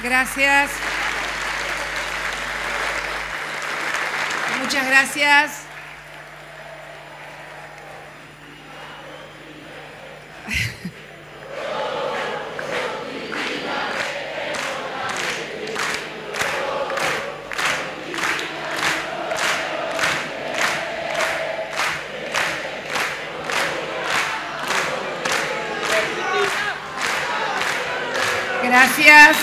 Gracias. Muchas gracias. Gracias.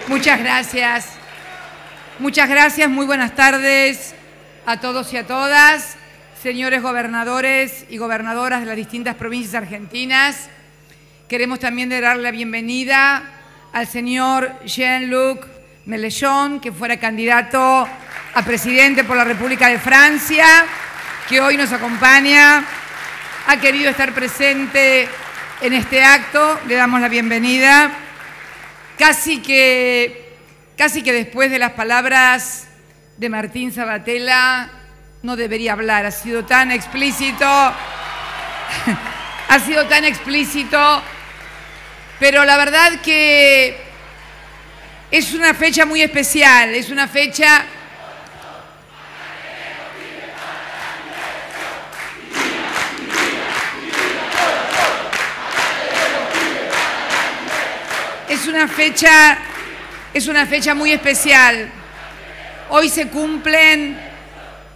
Muchas gracias. Muchas gracias. Muy buenas tardes a todos y a todas, señores gobernadores y gobernadoras de las distintas provincias argentinas. Queremos también darle la bienvenida al señor Jean-Luc Mélenchon, que fuera candidato a presidente por la República de Francia, que hoy nos acompaña. Ha querido estar presente en este acto. Le damos la bienvenida. Casi que después de las palabras de Martín Sabatella no debería hablar. Ha sido tan explícito. Ha sido tan explícito. Pero la verdad que es una fecha muy especial. Es una fecha... Es una fecha muy especial. Hoy se cumplen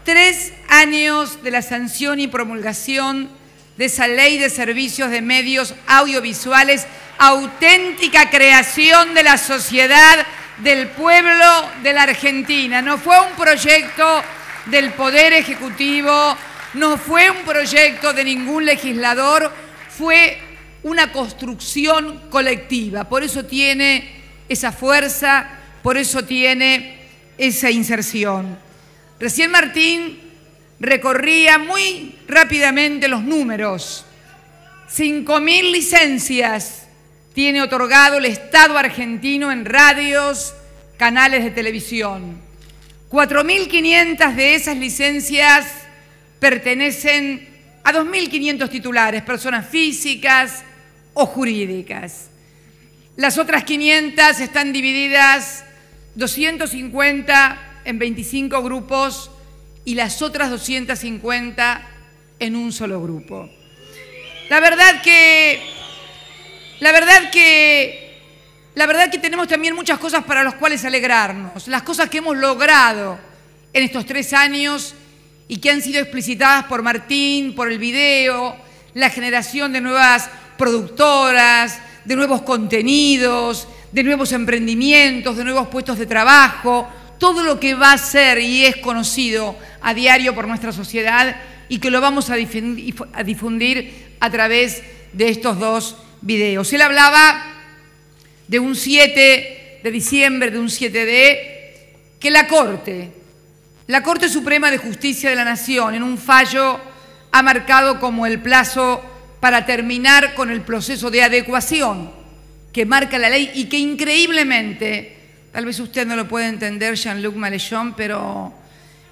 3 años de la sanción y promulgación de esa ley de servicios de medios audiovisuales, auténtica creación de la sociedad, del pueblo de la Argentina. No fue un proyecto del Poder Ejecutivo, no fue un proyecto de ningún legislador, fue una construcción colectiva. Por eso tiene esa fuerza, por eso tiene esa inserción. Recién Martín recorría muy rápidamente los números. 5.000 licencias tiene otorgado el Estado argentino en radios, canales de televisión. 4.500 de esas licencias pertenecen a 2.500 titulares, personas físicas o jurídicas. Las otras 500 están divididas 250 en 25 grupos y las otras 250 en un solo grupo. La verdad que tenemos también muchas cosas para las cuales alegrarnos. Las cosas que hemos logrado en estos 3 años y que han sido explicitadas por Martín, por el video, la generación de nuevas productoras, de nuevos contenidos, de nuevos emprendimientos, de nuevos puestos de trabajo, todo lo que va a ser y es conocido a diario por nuestra sociedad y que lo vamos a difundir a través de estos 2 videos. Él hablaba de un 7 de diciembre, de un 7D, que la Corte Suprema de Justicia de la Nación, en un fallo, ha marcado como el plazo para terminar con el proceso de adecuación que marca la ley y que increíblemente, tal vez usted no lo puede entender, Jean-Luc Mélenchon, pero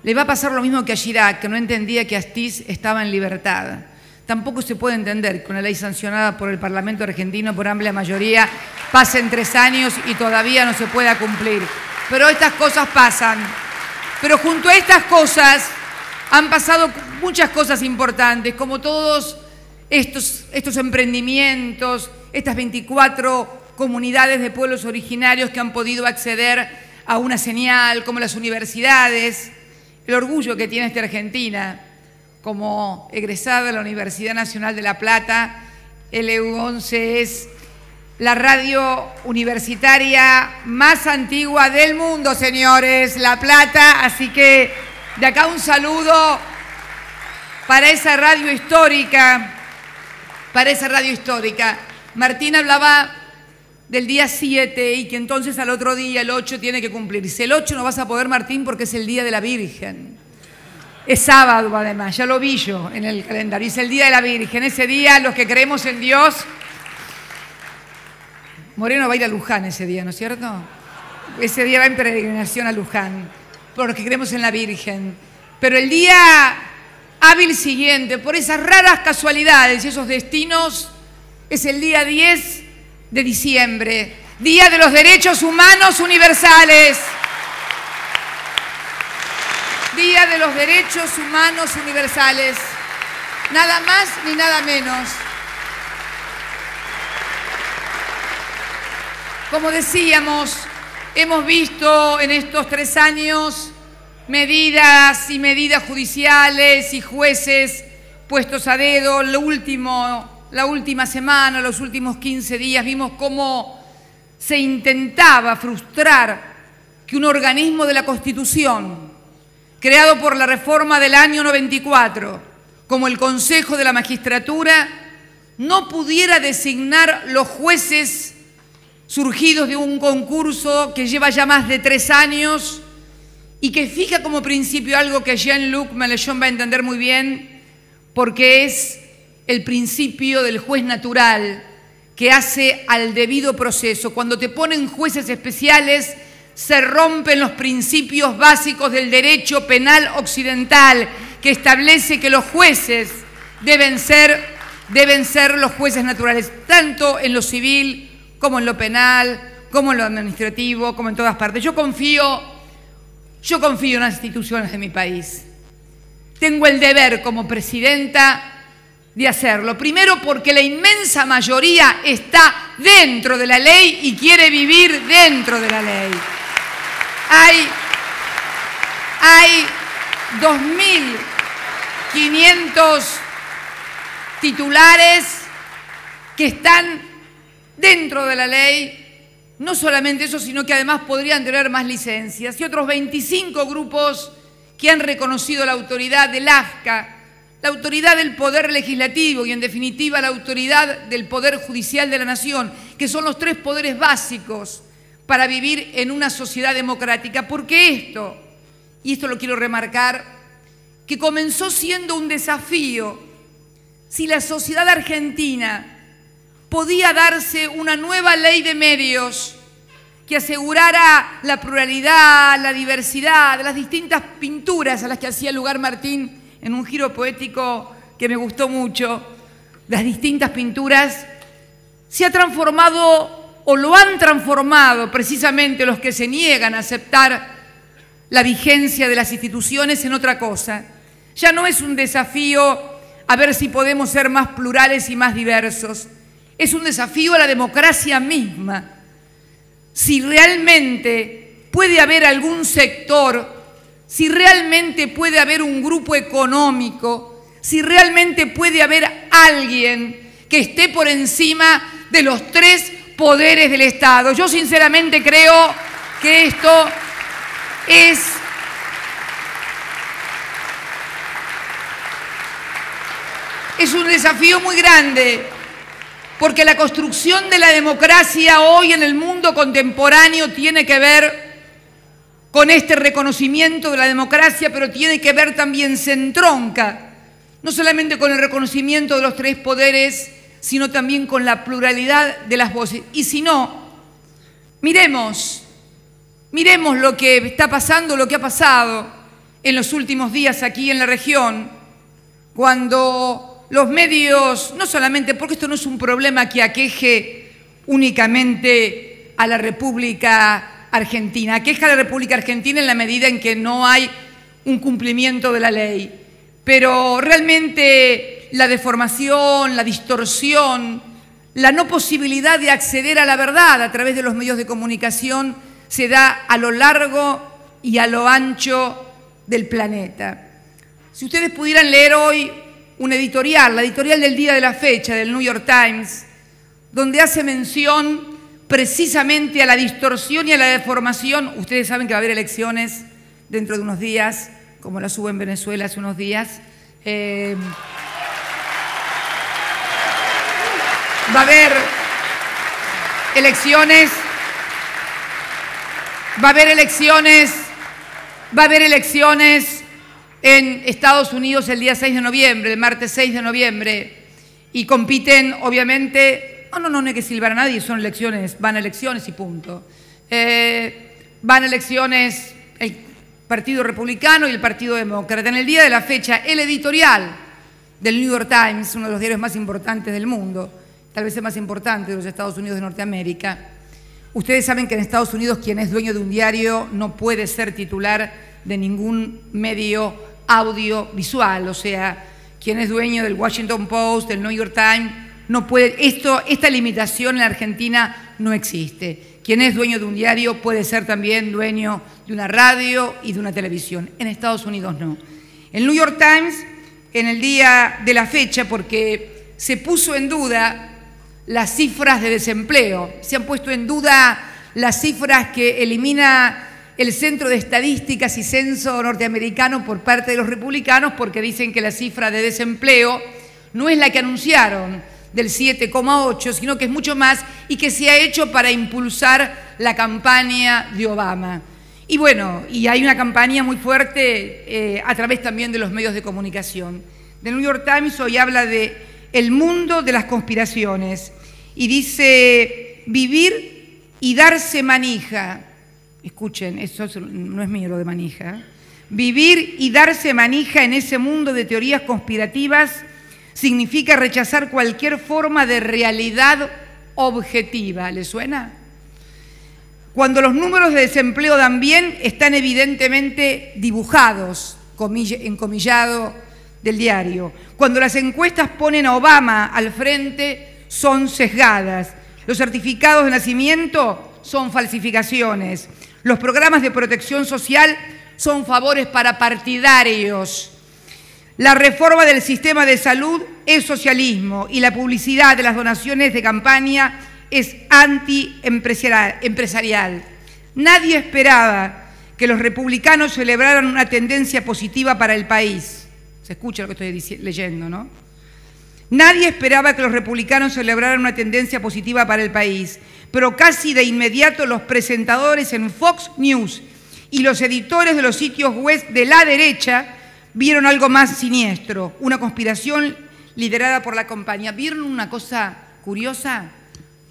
le va a pasar lo mismo que a Chirac, que no entendía que Astiz estaba en libertad. Tampoco se puede entender que una ley sancionada por el Parlamento argentino por amplia mayoría pasen 3 años y todavía no se pueda cumplir. Pero estas cosas pasan. Pero junto a estas cosas han pasado muchas cosas importantes, como todos estos emprendimientos, estas 24 comunidades de pueblos originarios que han podido acceder a una señal, como las universidades, el orgullo que tiene esta Argentina, como egresada de la Universidad Nacional de La Plata. LU11 es la radio universitaria más antigua del mundo, señores, La Plata. Así que de acá un saludo para esa radio histórica, Martín hablaba del día 7 y que entonces al otro día, el 8, tiene que cumplirse. El 8 no vas a poder, Martín, porque es el Día de la Virgen. Es sábado, además, ya lo vi yo en el calendario. Es el Día de la Virgen. Ese día, los que creemos en Dios... Moreno va a ir a Luján ese día, ¿no es cierto? Ese día va en peregrinación a Luján, por los que creemos en la Virgen. Pero el día hábil siguiente, por esas raras casualidades y esos destinos, es el día 10 de diciembre, Día de los Derechos Humanos Universales. Día de los Derechos Humanos Universales. Nada más ni nada menos. Como decíamos, hemos visto en estos 3 años medidas y medidas judiciales y jueces puestos a dedo. La última semana, los últimos 15 días, vimos cómo se intentaba frustrar que un organismo de la Constitución, creado por la reforma del año 94, como el Consejo de la Magistratura, no pudiera designar los jueces surgidos de un concurso que lleva ya más de 3 años y que fija como principio algo que Jean-Luc Mélenchon va a entender muy bien, porque es el principio del juez natural que hace al debido proceso. Cuando te ponen jueces especiales, se rompen los principios básicos del derecho penal occidental, que establece que los jueces deben ser los jueces naturales, tanto en lo civil como en lo penal, como en lo administrativo, como en todas partes. Yo confío en las instituciones de mi país. Tengo el deber como presidenta de hacerlo. Primero, porque la inmensa mayoría está dentro de la ley y quiere vivir dentro de la ley. Hay 2.500 titulares que están dentro de la ley. No solamente eso, sino que además podrían tener más licencias. Y otros 25 grupos que han reconocido la autoridad del AFCA, la autoridad del Poder Legislativo y, en definitiva, la autoridad del Poder Judicial de la Nación, que son los 3 poderes básicos para vivir en una sociedad democrática. Porque esto, y esto lo quiero remarcar, que comenzó siendo un desafío, si la sociedad argentina podía darse una nueva ley de medios que asegurara la pluralidad, la diversidad, las distintas pinturas a las que hacía lugar Martín en un giro poético que me gustó mucho, las distintas pinturas, se ha transformado o lo han transformado precisamente los que se niegan a aceptar la vigencia de las instituciones en otra cosa. Ya no es un desafío a ver si podemos ser más plurales y más diversos. Es un desafío a la democracia misma. Si realmente puede haber algún sector, si realmente puede haber un grupo económico, si realmente puede haber alguien que esté por encima de los 3 poderes del Estado. Yo sinceramente creo que esto es un desafío muy grande. Porque la construcción de la democracia hoy en el mundo contemporáneo tiene que ver con este reconocimiento de la democracia, pero tiene que ver también, se entronca, no solamente con el reconocimiento de los 3 poderes, sino también con la pluralidad de las voces. Y si no, miremos lo que está pasando, lo que ha pasado en los últimos días aquí en la región, cuando los medios, no solamente, porque esto no es un problema que aqueje únicamente a la República Argentina, aqueja a la República Argentina en la medida en que no hay un cumplimiento de la ley, pero realmente la deformación, la distorsión, la no posibilidad de acceder a la verdad a través de los medios de comunicación se da a lo largo y a lo ancho del planeta. Si ustedes pudieran leer hoy un editorial, la editorial del día de la fecha del New York Times, donde hace mención precisamente a la distorsión y a la deformación. Ustedes saben que va a haber elecciones dentro de unos días, como las hubo en Venezuela hace unos días. Va a haber elecciones en Estados Unidos el día 6 de noviembre, el martes 6 de noviembre, y compiten, obviamente, no hay que silbar a nadie, son elecciones, van a elecciones y punto. Van a elecciones el Partido Republicano y el Partido Demócrata. En el día de la fecha, el editorial del New York Times, uno de los diarios más importantes del mundo, tal vez el más importante de los Estados Unidos de Norteamérica, Ustedes saben que en Estados Unidos quien es dueño de un diario no puede ser titular de ningún medio audiovisual, o sea, quien es dueño del Washington Post, del New York Times, no puede, esta limitación en la Argentina no existe. Quien es dueño de un diario puede ser también dueño de una radio y de una televisión. En Estados Unidos no. El New York Times, en el día de la fecha, porque se puso en duda las cifras de desempleo, se han puesto en duda las cifras que elimina el Centro de Estadísticas y Censo norteamericano por parte de los republicanos, porque dicen que la cifra de desempleo no es la que anunciaron, del 7,8, sino que es mucho más y que se ha hecho para impulsar la campaña de Obama. Y bueno, y hay una campaña muy fuerte a través también de los medios de comunicación. The New York Times hoy habla de el mundo de las conspiraciones y dice vivir y darse manija. Escuchen, eso no es mío lo de manija. Vivir y darse manija en ese mundo de teorías conspirativas significa rechazar cualquier forma de realidad objetiva. ¿Le suena? Cuando los números de desempleo dan bien, están evidentemente dibujados, encomillado del diario. Cuando las encuestas ponen a Obama al frente, son sesgadas. Los certificados de nacimiento son falsificaciones. Los programas de protección social son favores para partidarios. La reforma del sistema de salud es socialismo y la publicidad de las donaciones de campaña es anti-empresarial. Nadie esperaba que los republicanos celebraran una tendencia positiva para el país. Se escucha lo que estoy leyendo, ¿no? Nadie esperaba que los republicanos celebraran una tendencia positiva para el país, pero casi de inmediato los presentadores en Fox News y los editores de los sitios web de la derecha vieron algo más siniestro, una conspiración liderada por la compañía. ¿Vieron una cosa curiosa?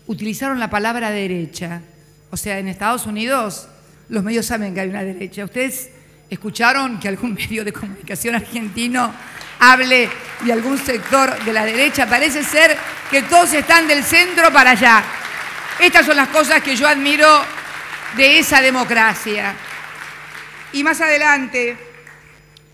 Utilizaron la palabra derecha. O sea, en Estados Unidos los medios saben que hay una derecha. ¿Ustedes escucharon que algún medio de comunicación argentino hable de algún sector de la derecha? Parece ser que todos están del centro para allá. Estas son las cosas que yo admiro de esa democracia. Y más adelante,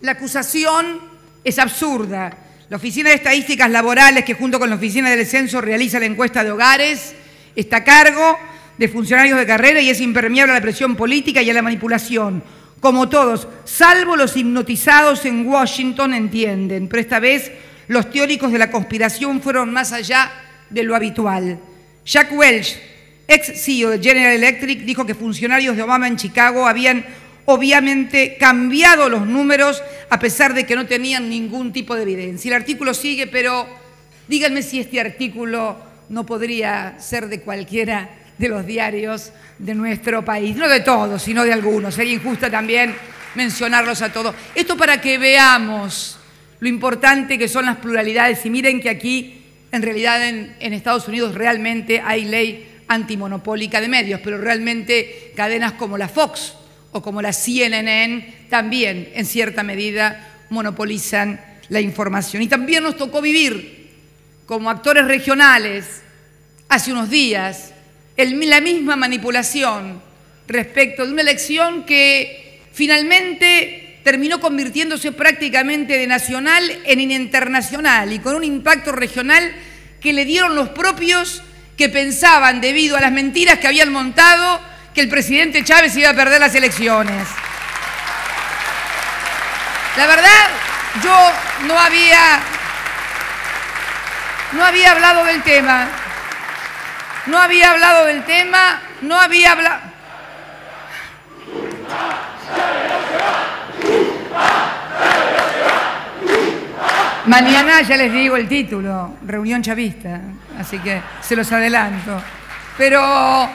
la acusación es absurda. La Oficina de Estadísticas Laborales, que junto con la Oficina del Censo realiza la encuesta de hogares, está a cargo de funcionarios de carrera y es impermeable a la presión política y a la manipulación. Como todos, salvo los hipnotizados en Washington, entienden. Pero esta vez los teóricos de la conspiración fueron más allá de lo habitual. Jack Welch, ex CEO de General Electric, dijo que funcionarios de Obama en Chicago habían obviamente cambiado los números a pesar de que no tenían ningún tipo de evidencia. El artículo sigue, pero díganme si este artículo no podría ser de cualquiera de los diarios de nuestro país. No de todos, sino de algunos. Sería injusto también mencionarlos a todos. Esto para que veamos lo importante que son las pluralidades. Y miren que aquí, en realidad, en Estados Unidos realmente hay ley antimonopólica de medios, pero realmente cadenas como la Fox o como la CNN también, en cierta medida, monopolizan la información. Y también nos tocó vivir, como actores regionales, hace unos días, la misma manipulación respecto de una elección que finalmente terminó convirtiéndose prácticamente de nacional en internacional y con un impacto regional que le dieron los propios que pensaban, debido a las mentiras que habían montado, que el presidente Chávez iba a perder las elecciones. La verdad, yo no había hablado del tema. No había hablado del tema, no había hablado... Mañana ya les digo el título, reunión chavista, así que se los adelanto. Pero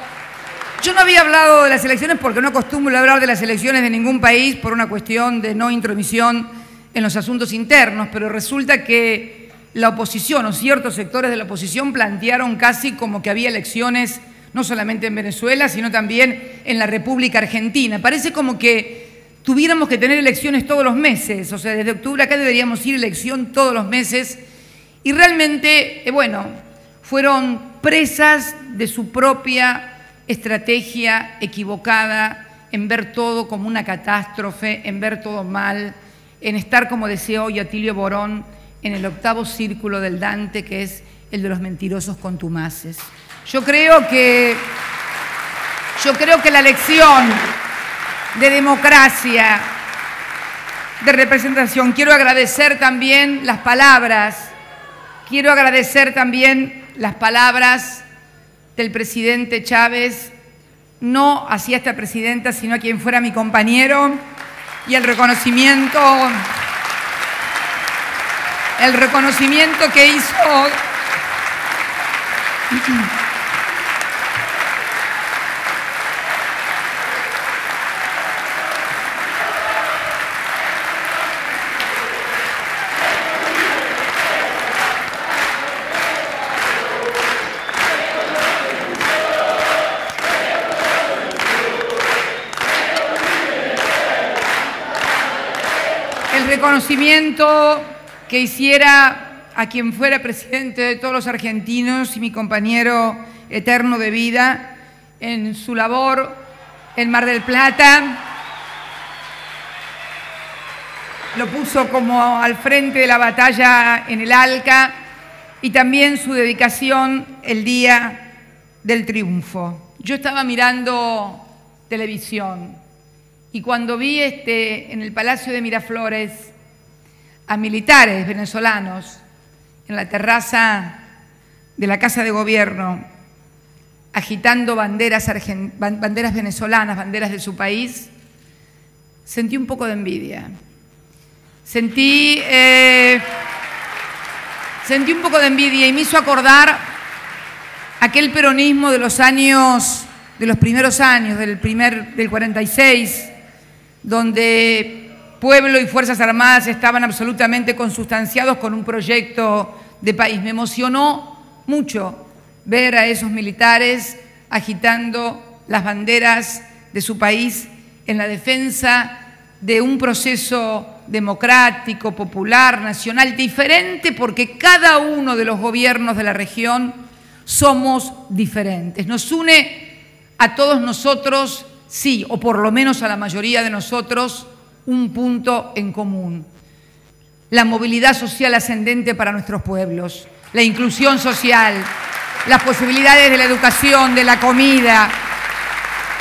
yo no había hablado de las elecciones porque no acostumbro a hablar de las elecciones de ningún país por una cuestión de no intromisión en los asuntos internos, pero resulta que la oposición o ciertos sectores de la oposición plantearon casi como que había elecciones no solamente en Venezuela, sino también en la República Argentina. Parece como que tuviéramos que tener elecciones todos los meses, o sea, desde octubre acá deberíamos ir a elección todos los meses, y realmente, bueno, fueron presas de su propia estrategia equivocada, en ver todo como una catástrofe, en ver todo mal, en estar, como decía hoy Atilio Borón, en el octavo círculo del Dante, que es el de los mentirosos contumaces. Yo creo que la lección de democracia, de representación, quiero agradecer también las palabras del presidente Chávez, no hacia esta presidenta, sino a quien fuera mi compañero, y el reconocimiento que hizo que hiciera a quien fuera presidente de todos los argentinos y mi compañero eterno de vida en su labor en Mar del Plata. Lo puso como al frente de la batalla en el ALCA, y también su dedicación el día del triunfo. Yo estaba mirando televisión y cuando vi en el Palacio de Miraflores a militares venezolanos en la terraza de la Casa de Gobierno agitando banderas venezolanas, banderas de su país, sentí un poco de envidia. Sentí un poco de envidia y me hizo acordar aquel peronismo de los primeros años, del 46, donde pueblo y Fuerzas Armadas estaban absolutamente consustanciados con un proyecto de país. Me emocionó mucho ver a esos militares agitando las banderas de su país en la defensa de un proceso democrático, popular, nacional, diferente, porque cada uno de los gobiernos de la región somos diferentes. Nos une a todos nosotros, sí, o por lo menos a la mayoría de nosotros, un punto en común: la movilidad social ascendente para nuestros pueblos, la inclusión social, las posibilidades de la educación, de la comida,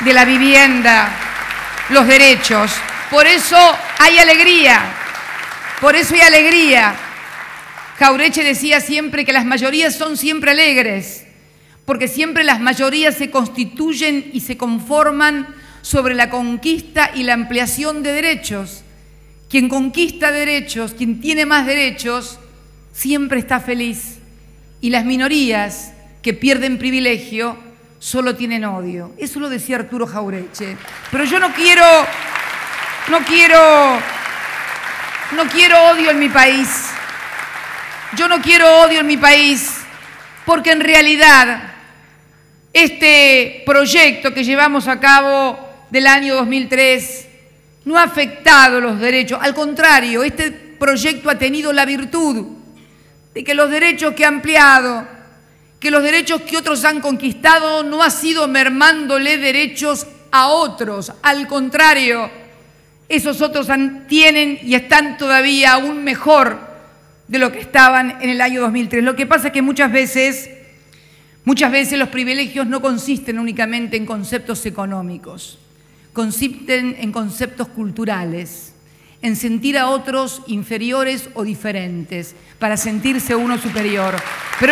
de la vivienda, los derechos. Por eso hay alegría, Jauretche decía siempre que las mayorías son siempre alegres, porque siempre las mayorías se constituyen y se conforman sobre la conquista y la ampliación de derechos. Quien conquista derechos, quien tiene más derechos, siempre está feliz. Y las minorías que pierden privilegio solo tienen odio. Eso lo decía Arturo Jauretche. Pero yo no quiero odio en mi país. Yo no quiero odio en mi país, porque en realidad este proyecto que llevamos a cabo del año 2003 no ha afectado los derechos. Al contrario, este proyecto ha tenido la virtud de que los derechos que ha ampliado, que los derechos que otros han conquistado, no ha sido mermándole derechos a otros. Al contrario, esos otros tienen y están todavía aún mejor de lo que estaban en el año 2003. Lo que pasa es que muchas veces los privilegios no consisten únicamente en conceptos económicos, consisten en conceptos culturales, en sentir a otros inferiores o diferentes para sentirse uno superior. Por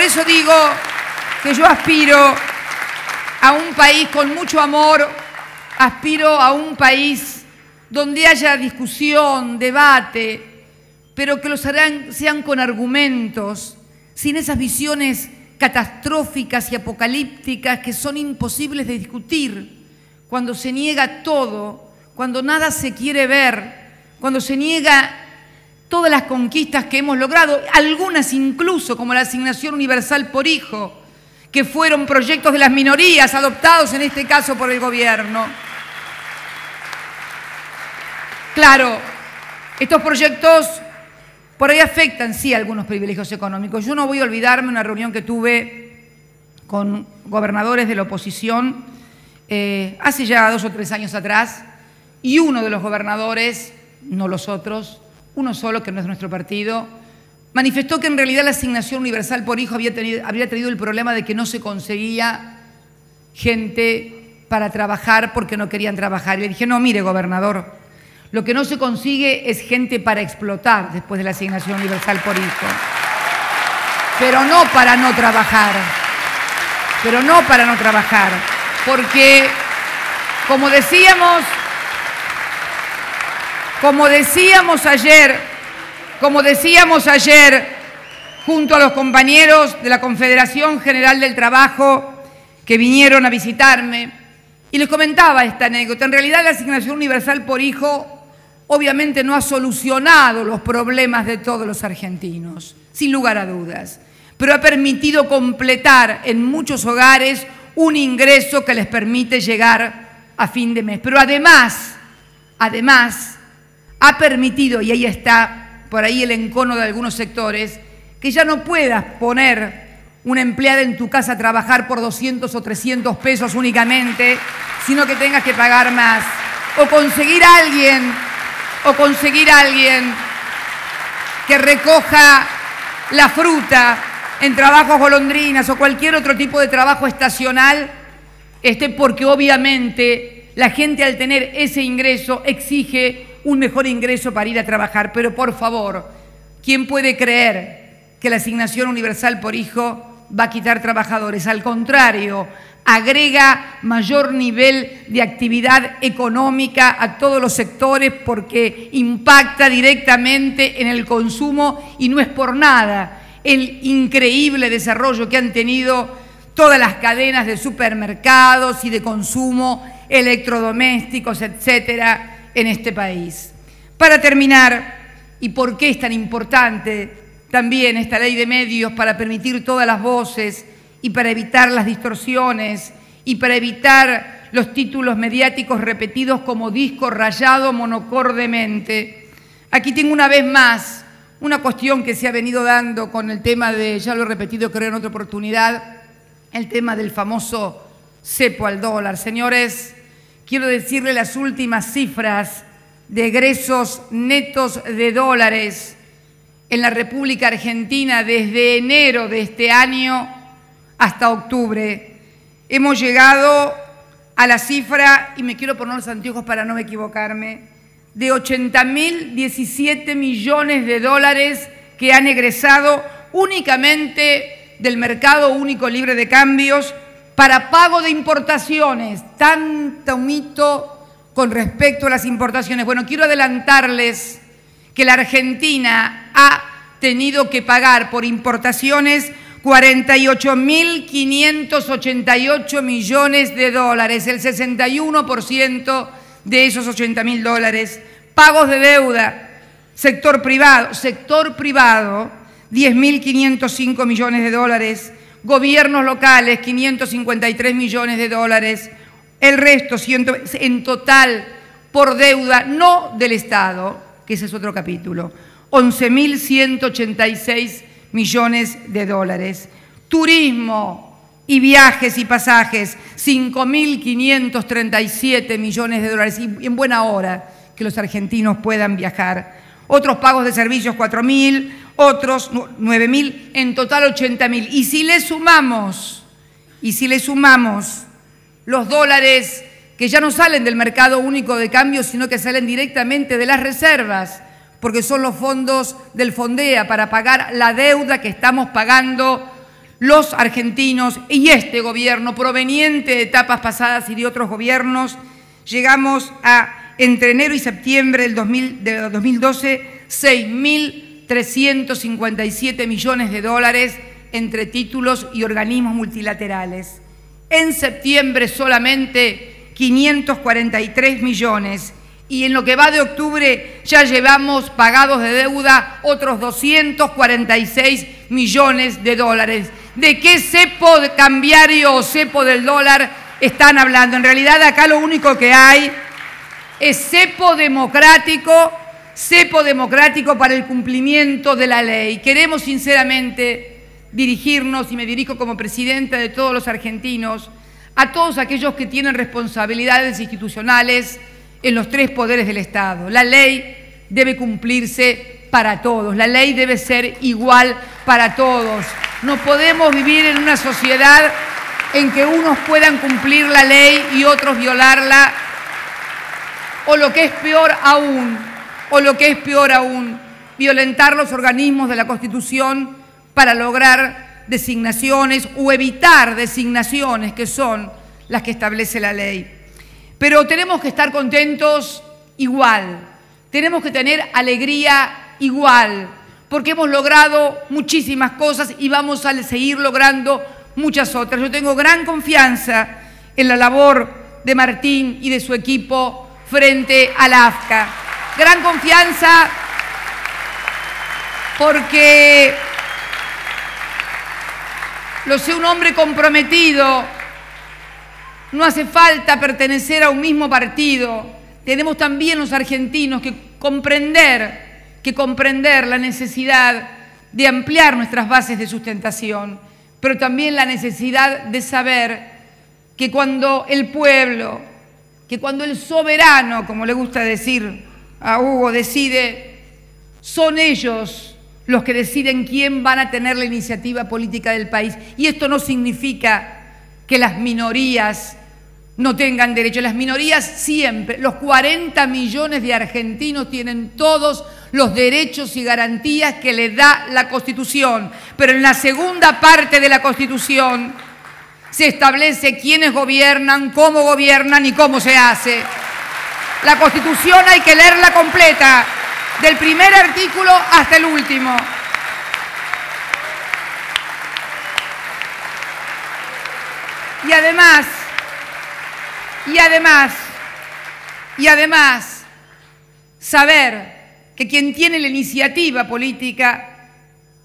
eso digo que yo aspiro a un país con mucho amor, aspiro a un país donde haya discusión, debate, pero que sean con argumentos, sin esas visiones catastróficas y apocalípticas que son imposibles de discutir, cuando se niega todo, cuando nada se quiere ver, cuando se niega todas las conquistas que hemos logrado, algunas incluso como la asignación universal por hijo, que fueron proyectos de las minorías adoptados en este caso por el gobierno. Claro, estos proyectos por ahí afectan, sí, algunos privilegios económicos. Yo no voy a olvidarme una reunión que tuve con gobernadores de la oposición hace ya 2 o 3 años atrás, y uno de los gobernadores, no los otros, uno solo que no es de nuestro partido, manifestó que en realidad la asignación universal por hijo había tenido el problema de que no se conseguía gente para trabajar porque no querían trabajar. Y le dije, no, mire, gobernador, lo que no se consigue es gente para explotar después de la asignación universal por hijo. Pero no para no trabajar. Pero no para no trabajar. Porque, como decíamos ayer, junto a los compañeros de la Confederación General del Trabajo que vinieron a visitarme, y les comentaba esta anécdota, en realidad la asignación universal por hijo obviamente no ha solucionado los problemas de todos los argentinos, sin lugar a dudas, pero ha permitido completar en muchos hogares un ingreso que les permite llegar a fin de mes. Pero además, ha permitido, y ahí está por ahí el encono de algunos sectores, que ya no puedas poner una empleada en tu casa a trabajar por 200 o 300 pesos únicamente, sino que tengas que pagar más. O conseguir a alguien que recoja la fruta en trabajos golondrinas o cualquier otro tipo de trabajo estacional, porque obviamente la gente al tener ese ingreso exige un mejor ingreso para ir a trabajar. Pero por favor, ¿quién puede creer que la asignación universal por hijo va a quitar trabajadores? Al contrario, agrega mayor nivel de actividad económica a todos los sectores porque impacta directamente en el consumo, y no es por nada el increíble desarrollo que han tenido todas las cadenas de supermercados y de consumo, electrodomésticos, etcétera, en este país. Para terminar, ¿y por qué es tan importante también esta ley de medios? Para permitir todas las voces y para evitar las distorsiones y para evitar los títulos mediáticos repetidos como disco rayado monocordemente. Aquí tengo una vez más una cuestión que se ha venido dando con el tema de, ya lo he repetido creo en otra oportunidad, el tema del famoso cepo al dólar. Señores, quiero decirle las últimas cifras de egresos netos de dólares en la República Argentina desde enero de este año hasta octubre. Hemos llegado a la cifra, y me quiero poner los anteojos para no equivocarme, de 80.017 millones de dólares que han egresado únicamente del mercado único libre de cambios para pago de importaciones. Tanto mito con respecto a las importaciones. Bueno, quiero adelantarles que la Argentina ha tenido que pagar por importaciones 48.588 millones de dólares, el 61% de esos 80.000 dólares. Pagos de deuda, sector privado, 10.505 millones de dólares, gobiernos locales, 553 millones de dólares, el resto en total por deuda no del Estado, que ese es otro capítulo, 11.186 millones de dólares. Turismo y viajes y pasajes, 5.537 millones de dólares, y en buena hora que los argentinos puedan viajar. Otros pagos de servicios, 4.000, otros 9.000, en total 80.000. Y si le sumamos los dólares que ya no salen del mercado único de cambio, sino que salen directamente de las reservas, porque son los fondos del Fondea para pagar la deuda que estamos pagando los argentinos y este gobierno, proveniente de etapas pasadas y de otros gobiernos, llegamos a, entre enero y septiembre del 2012, 6.357 millones de dólares entre títulos y organismos multilaterales. En septiembre solamente 543 millones. Y en lo que va de octubre ya llevamos pagados de deuda otros 246 millones de dólares. ¿De qué cepo cambiario o cepo del dólar están hablando? En realidad acá lo único que hay es cepo democrático para el cumplimiento de la ley. Queremos sinceramente dirigirnos, y me dirijo como presidenta de todos los argentinos, a todos aquellos que tienen responsabilidades institucionales en los tres poderes del Estado. La ley debe cumplirse para todos, la ley debe ser igual para todos. No podemos vivir en una sociedad en que unos puedan cumplir la ley y otros violarla, o lo que es peor aún, violentar los organismos de la Constitución para lograr designaciones o evitar designaciones que son las que establece la ley. Pero tenemos que estar contentos igual, tenemos que tener alegría igual, porque hemos logrado muchísimas cosas y vamos a seguir logrando muchas otras. Yo tengo gran confianza en la labor de Martín y de su equipo frente a la AFCA. Gran confianza porque lo sé, un hombre comprometido. No hace falta pertenecer a un mismo partido. Tenemos también los argentinos que comprender la necesidad de ampliar nuestras bases de sustentación, pero también la necesidad de saber que cuando el pueblo, que cuando el soberano, como le gusta decir a Hugo, decide, son ellos los que deciden quién van a tener la iniciativa política del país. Y esto no significa que las minorías no tengan derecho. Las minorías siempre, los 40 millones de argentinos tienen todos los derechos y garantías que les da la Constitución. Pero en la segunda parte de la Constitución se establece quiénes gobiernan, cómo gobiernan y cómo se hace. La Constitución hay que leerla completa, del primer artículo hasta el último. Y además, saber que quien tiene la iniciativa política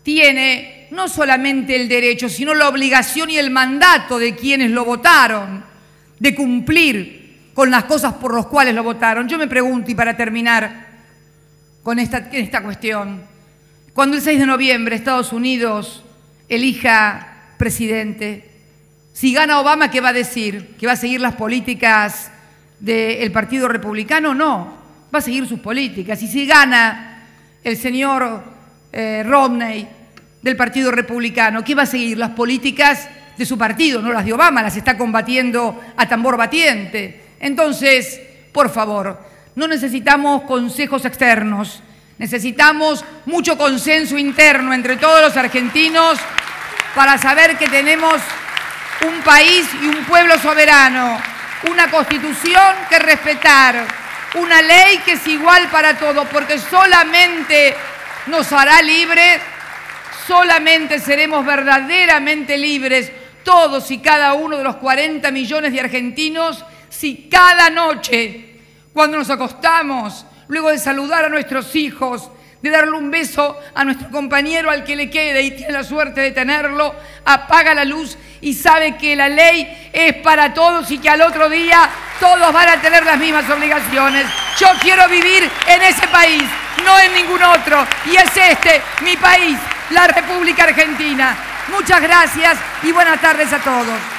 tiene no solamente el derecho, sino la obligación y el mandato de quienes lo votaron, de cumplir con las cosas por las cuales lo votaron. Yo me pregunto, y para terminar con esta cuestión, cuando el 6 de noviembre Estados Unidos elija presidente, si gana Obama, ¿qué va a decir? ¿Que va a seguir las políticas del Partido Republicano? No, va a seguir sus políticas. Y si gana el señor Romney del Partido Republicano, ¿qué va a seguir? Las políticas de su partido, no las de Obama, las está combatiendo a tambor batiente. Entonces, por favor, no necesitamos consejos externos, necesitamos mucho consenso interno entre todos los argentinos para saber que tenemos un país y un pueblo soberano, una Constitución que respetar, una ley que es igual para todos, porque solamente nos hará libres, solamente seremos verdaderamente libres todos y cada uno de los 40 millones de argentinos si cada noche, cuando nos acostamos, luego de saludar a nuestros hijos, de darle un beso a nuestro compañero al que le quede y tiene la suerte de tenerlo, apaga la luz y sabe que la ley es para todos y que al otro día todos van a tener las mismas obligaciones. Yo quiero vivir en ese país, no en ningún otro, y es este mi país, la República Argentina. Muchas gracias y buenas tardes a todos.